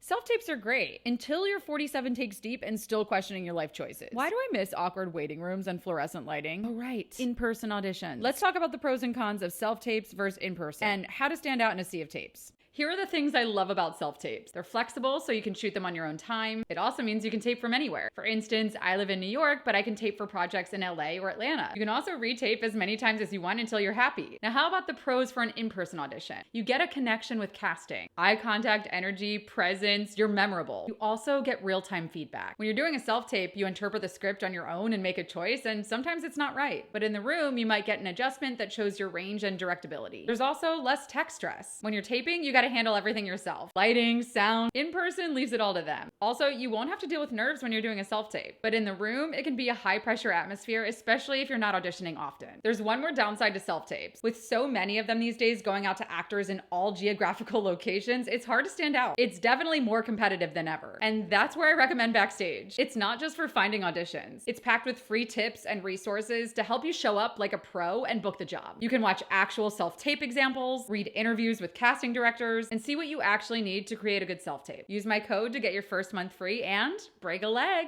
Self-tapes are great until you're 47 takes deep and still questioning your life choices. Why do I miss awkward waiting rooms and fluorescent lighting? Oh, right. In-person auditions. Let's talk about the pros and cons of self-tapes versus in-person and how to stand out in a sea of tapes. Here are the things I love about self-tapes. They're flexible, so you can shoot them on your own time. It also means you can tape from anywhere. For instance, I live in New York, but I can tape for projects in LA or Atlanta. You can also retape as many times as you want until you're happy. Now, how about the pros for an in-person audition? You get a connection with casting. Eye contact, energy, presence, you're memorable. You also get real-time feedback. When you're doing a self-tape, you interpret the script on your own and make a choice, and sometimes it's not right. But in the room, you might get an adjustment that shows your range and directability. There's also less tech stress. When you're taping, you gotta handle everything yourself. Lighting, sound. In person leaves it all to them. Also, you won't have to deal with nerves when you're doing a self-tape. But in the room, it can be a high-pressure atmosphere, especially if you're not auditioning often. There's one more downside to self-tapes. With so many of them these days going out to actors in all geographical locations, it's hard to stand out. It's definitely more competitive than ever. And that's where I recommend Backstage. It's not just for finding auditions. It's packed with free tips and resources to help you show up like a pro and book the job. You can watch actual self-tape examples, read interviews with casting directors, and see what you actually need to create a good self-tape. Use my code to get your first month free and break a leg.